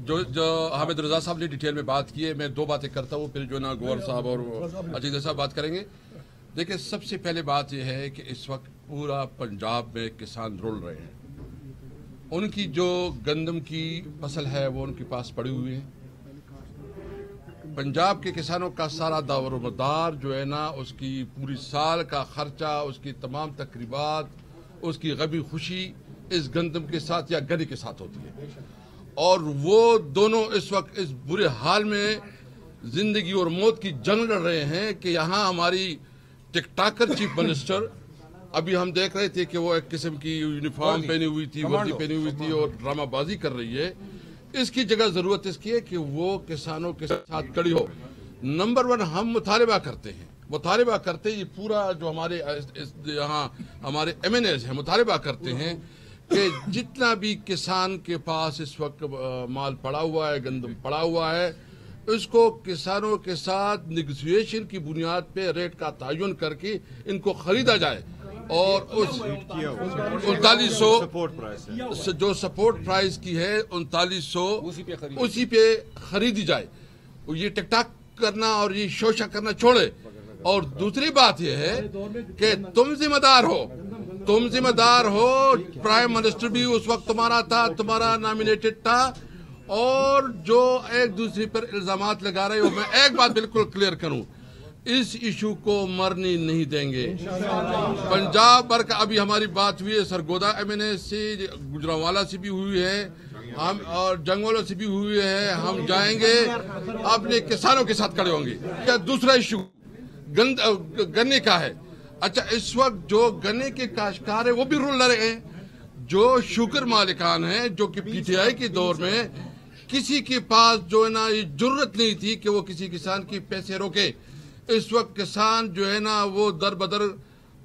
جو حامد رضا صاحب نے ڈیٹیل میں بات کی ہے، میں دو باتیں کرتا ہوں، پھر جو نا گوھر صاحب اور عزیز صاحب بات کریں گے. دیکھیں، سب سے پہلے بات یہ ہے کہ اس وقت پورا پنجاب میں کسان رول رہے ہیں. ان کی جو گندم کی فصل ہے وہ ان کے پاس پڑی ہوئی ہے. پنجاب کے کسانوں کا سارا دور و مدار جو ہے نا، اس کی پوری سال کا خرچہ، اس کی تمام تقریبات، اس کی غمی خوشی اس گندم کے ساتھ یا گنے کے ساتھ ہوتی ہے. اور وہ دونوں اس وقت اس برے حال میں زندگی اور موت کی جنگ لڑ رہے ہیں کہ یہاں ہماری ٹک ٹاکر چیف منسٹر، ابھی ہم دیکھ رہے تھے کہ وہ ایک قسم کی یونیفارم پہنی ہوئی تھی، وردی پہنی ہوئی تھی اور ڈرامہ بازی کر رہی ہے. اس کی جگہ ضرورت اس کی ہے کہ وہ کسانوں کے ساتھ کھڑی ہو. نمبر 1 ہم مطالبہ کرتے ہیں یہ پورا جو ہمارے یہاں ہمارے MNAs ہیں مطالبہ کرتے ہیں کہ جتنا بھی کسان کے پاس اس وقت مال پڑا ہوا ہے، گندم پڑا ہوا ہے، اس کو کسانوں کے ساتھ نیگوسیشن کی بنیاد پہ ریٹ کا تعین کر کے ان کو خریدا جائے اور اس 3900 جو سپورٹ پرائز کی ہے 3900 اسی پہ خریدی جائے. یہ ٹک ٹاک کرنا اور یہ شوشہ کرنا چھوڑے. اور دوسری بات یہ ہے کہ تم ذمہ دار ہو. پرائم منسٹر بھی اس وقت تمہارا تھا، تمہارا نامینیٹڈ تھا، اور جو ایک دوسرے پر الزامات لگا رہے ہو. میں ایک بات بالکل کلیئر کروں، اس ایشو کو مرنے نہیں دیں گے. پنجاب بھر کا ابھی ہماری بات ہوئی ہے سرگودا MNA سے، گجرانوالا سے بھی ہوئی ہے، ہم اور جنگولوں سے بھی ہوئی ہے. ہم جائیں گے، اپنے کسانوں کے ساتھ کھڑے ہوں گے. کیا دوسرا ایشو گنے کا ہے. اچھا، اس وقت جو گنے کے کاشتکار ہیں وہ بھی رول لڑ رہے ہیں. جو شوگر مالکان ہیں، جو کہ PTI کے دور میں کسی کے پاس جو ہے نا یہ جرت نہیں تھی کہ وہ کسی کسان کی پیسے روکے. اس وقت کسان جو ہے نا وہ در بدر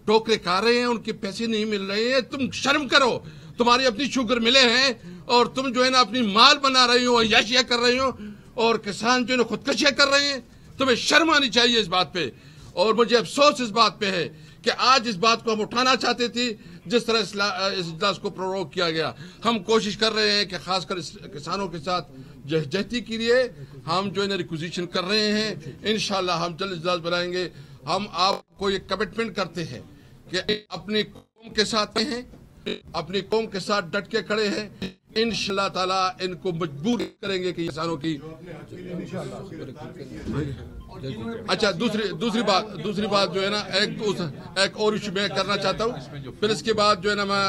ٹوکرے کھا رہے ہیں، ان کے پیسے نہیں مل رہے ہیں. تم شرم کرو، تمہاری اپنی شوگر ملے ہیں اور تم جو ہے نا اپنی مال بنا رہی ہو، عیاشیاں کر رہی ہو، اور کسان جو ہے نا خودکشیاں کر رہے ہیں. تمہیں شرم آنی چاہیے اس بات پہ. اور مجھے افسوس اس بات پہ ہے کہ آج اس بات کو ہم اٹھانا چاہتے تھے جس طرح اس اجلاس کو پروروگ کیا گیا. ہم کوشش کر رہے ہیں کہ خاص کر کسانوں کے ساتھ جہتی کے لیے ہم جو ہے نا ریکوزیشن کر رہے ہیں. انشاءاللہ ہم جلد اجلاس بنائیں گے. ہم آپ کو یہ کمٹمنٹ کرتے ہیں کہ اپنی قوم کے ساتھ ہیں، اپنی قوم کے ساتھ ڈٹ کے کھڑے ہیں. انشاءاللہ تعالیٰ ان کو مجبور کریں گے کہ کسانوں کی. اچھا، دوسری بات جو ہے نا ایک اور ایشو میں کرنا چاہتا ہوں. پھر اس کے بعد جو ہے نا میں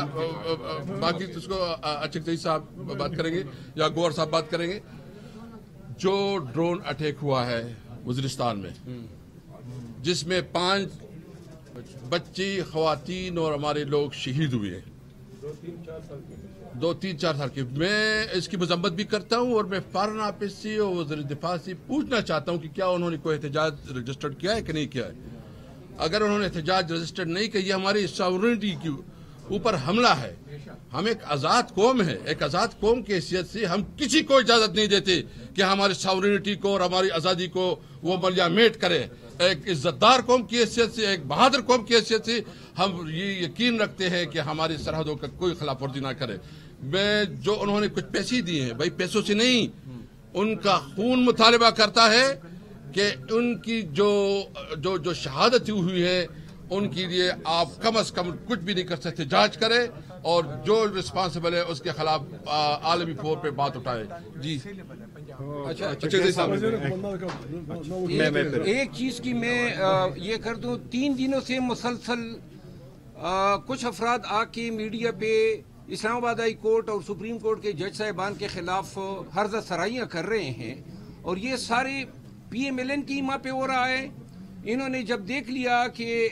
باقی اس کو اچھک صاحب بات کریں گے یا گوھر صاحب بات کریں گے. جو ڈرون اٹیک ہوا ہے وزیرستان میں، جس میں 5 بچی، خواتین اور ہمارے لوگ شہید ہوئے ہیں، 2-3-4 سال کی. میں اس کی مذمت بھی کرتا ہوں اور میں فارن آفس سے اور وزیر دفاع سے پوچھنا چاہتا ہوں کہ کیا انہوں نے کوئی احتجاج رجسٹرڈ کیا ہے کہ نہیں کیا ہے. اگر انہوں نے احتجاج رجسٹرڈ نہیں کیا، یہ ہماری ساورنٹی کے اوپر حملہ ہے. ہم ایک آزاد قوم ہے، ایک آزاد قوم کی حیثیت سے ہم کسی کو اجازت نہیں دیتے کہ ہماری ساورنٹی کو اور ہماری آزادی کو وہ ملیامیٹ کرے. ایک عزت دار قوم کی حیثیت سے، ایک بہادر قوم کی حیثیت سے ہم یہ یقین رکھتے ہیں کہ ہماری سرحدوں کا کوئی خلاف ورزی نہ کرے. میں جو انہوں نے کچھ پیسے دیے ہیں، بھائی پیسوں سے نہیں، ان کا خون مطالبہ کرتا ہے کہ ان کی جو شہادت ہوئی ہے ان کے لیے آپ کم از کم کچھ بھی نہیں کر سکتے، جانچ کرے اور جو رسپانسبل ہے اس کے خلاف عالمی فور پہ بات اٹھائے. جی ایک چیز کی میں یہ کر دوں، 3 دنوں سے مسلسل کچھ افراد آ کے میڈیا پہ اسلام آباد ہائی کورٹ اور سپریم کورٹ کے جج صاحبان کے خلاف حرض سرائیاں کر رہے ہیں، اور یہ سارے PMLN کی ماں پہ ہو رہا ہے. انہوں نے جب دیکھ لیا کہ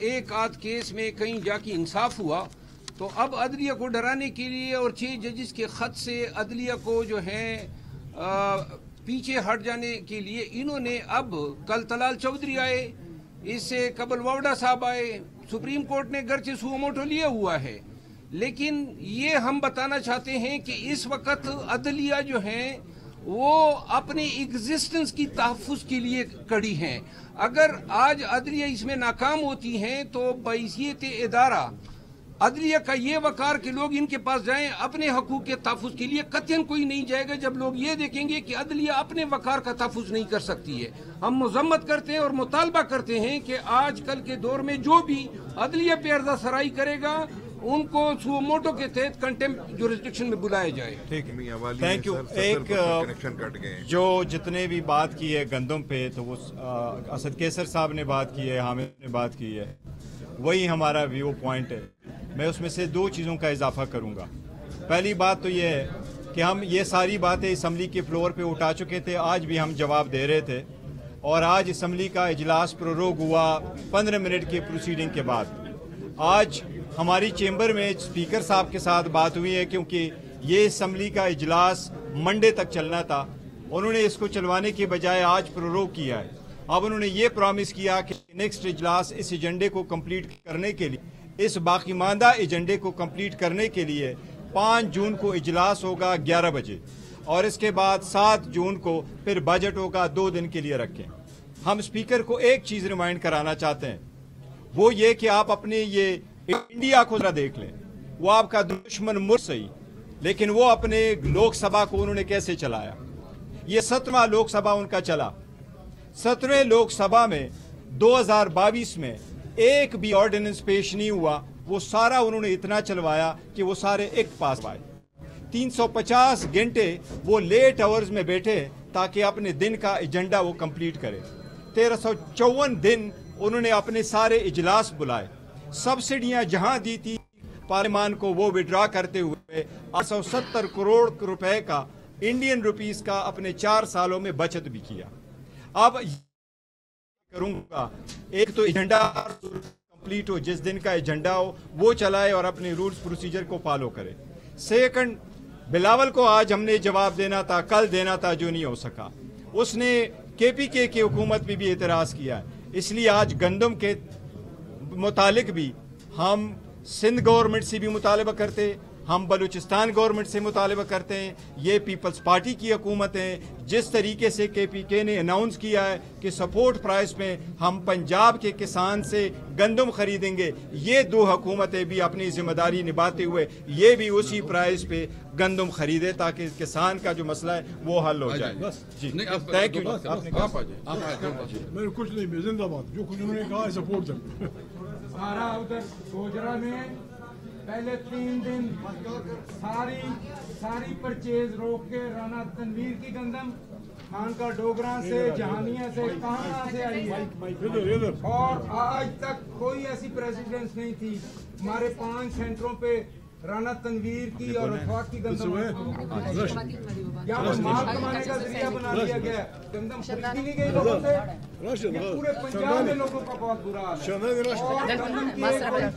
ایک آدھ کیس میں کہیں جا کے انصاف ہوا، تو اب عدلیہ کو ڈرانے کے لیے اور 6 ججز کے خط سے عدلیہ کو جو ہے پیچھے ہٹ جانے کے لیے انہوں نے اب کل طلال چودھری آئے، اس سے قبل واوڈا صاحب آئے. سپریم کورٹ نے گرچہ سو موٹو لیا ہوا ہے، لیکن یہ ہم بتانا چاہتے ہیں کہ اس وقت عدلیہ جو ہیں وہ اپنے ایگزسٹنس کی تحفظ کے لیے کڑی ہیں. اگر آج عدلیہ اس میں ناکام ہوتی ہیں تو بحیثیت ادارہ عدلیہ کا یہ وقار کہ لوگ ان کے پاس جائیں اپنے حقوق کے تحفظ کے لیے، قطعاً کوئی نہیں جائے گا جب لوگ یہ دیکھیں گے کہ عدلیہ اپنے وقار کا تحفظ نہیں کر سکتی ہے۔ ہم مذمت کرتے ہیں اور مطالبہ کرتے ہیں کہ آج کل کے دور میں جو بھی عدلیہ پہ عرضہ سرائی کرے گا ان کو سو موٹو کے تحت کنٹمپٹ جورسڈکشن میں بلایا جائے۔ Thank you. ایک جو جتنے بھی بات کی ہے گندم پہ، تو وہ اسد کیسر صاحب نے بات کی ہے، حامد نے بات کی ہے، وہی ہمارا ویو پوائنٹ ہے۔ میں اس میں سے دو چیزوں کا اضافہ کروں گا۔ پہلی بات تو یہ ہے کہ ہم یہ ساری باتیں اسمبلی کے فلور پہ اٹھا چکے تھے، آج بھی ہم جواب دے رہے تھے، اور آج اسمبلی کا اجلاس پروروگ ہوا 15 منٹ کی پروسیڈنگ کے بعد۔ آج ہماری چیمبر میں اسپیکر صاحب کے ساتھ بات ہوئی ہے، کیونکہ یہ اسمبلی کا اجلاس منڈے تک چلنا تھا، انہوں نے اس کو چلوانے کے بجائے آج پروروگ کیا ہے۔ اب انہوں نے یہ پرامس کیا کہ نیکسٹ اجلاس اس ایجنڈے کو کمپلیٹ کرنے کے لیے، اس باقی ماندہ ایجنڈے کو کمپلیٹ کرنے کے لیے 5 جون کو اجلاس ہوگا 11 بجے، اور اس کے بعد 7 جون کو پھر بجٹ ہوگا، 2 دن کے لیے رکھیں۔ ہم اسپیکر کو ایک چیز ریمائنڈ کرانا چاہتے ہیں، وہ یہ کہ آپ اپنے یہ انڈیا کو ذرا دیکھ لیں، وہ آپ کا دشمن ملک صحیح، لیکن وہ اپنے لوک سبھا کو انہوں نے کیسے چلایا۔ یہ 17واں لوک سبھا ان کا چلا، 17ویں لوک سبھا میں 2022 میں ایک بھی آرڈیننس پیش نہیں ہوا، وہ سارا انہوں نے اتنا چلوایا کہ وہ سارے ایکٹ پاس ہوئے۔ 350 گھنٹے وہ لیٹ آورز میں بیٹھے تاکہ اپنے دن کا ایجنڈا وہ کمپلیٹ کرے۔ 1354 دن انہوں نے اپنے سارے اجلاس بلائے، سبسڈیاں جہاں دی تھی پارلیمان کو وہ وڈرا کرتے ہوئے 870 کروڑ روپے کا انڈین روپیز کا اپنے 4 سالوں میں بچت بھی کیا۔ اب کروں گا ایک تو ایجنڈا کمپلیٹ ہو، جس دن کا ایجنڈا ہو وہ چلائے اور اپنے رولز پروسیجر کو فالو کرے۔ سیکنڈ، بلاول کو آج ہم نے جواب دینا تھا، کل دینا تھا، جو نہیں ہو سکا۔ اس نے کے پی کے کی حکومت پہ بھی اعتراض کیا، اس لیے آج گندم کے متعلق بھی ہم سندھ گورنمنٹ سے بھی مطالبہ کرتے، ہم بلوچستان گورنمنٹ سے مطالبہ کرتے ہیں۔ یہ پیپلز پارٹی کی حکومت ہے، جس طریقے سے کے پی کے نے اناؤنس کیا ہے کہ سپورٹ پرائس میں ہم پنجاب کے کسان سے گندم خریدیں گے، یہ 2 حکومتیں بھی اپنی ذمہ داری نبھاتے ہوئے یہ بھی اسی پرائس پہ گندم خریدے تاکہ کسان کا جو مسئلہ ہے وہ حل ہو جائے۔ جی تھینک یو۔ میں کچھ نہیں، میں زندہ باد، جو کچھ انہوں نے کہا ہے سپورٹ کرتے۔ سارا ادھر گوجرا میں پہلے 3 دن ساری پرچیز روک کے رانا تنویر کی گندم خان کا ڈوگراں سے، جہانیہ سے، کہاں سے آئی ہے، اور آج تک کوئی ایسی پریزیڈنس نہیں تھی۔ ہمارے 5 سینٹروں پہ رانا تنویر کی اور افاق کی گندم یا مال کمانے کا ذریعہ بنا لیا گیا۔ گندم خریدی نہیں گئی لوگوں سے، پورے پنجاب میں لوگوں کا بہت برا حال ہے۔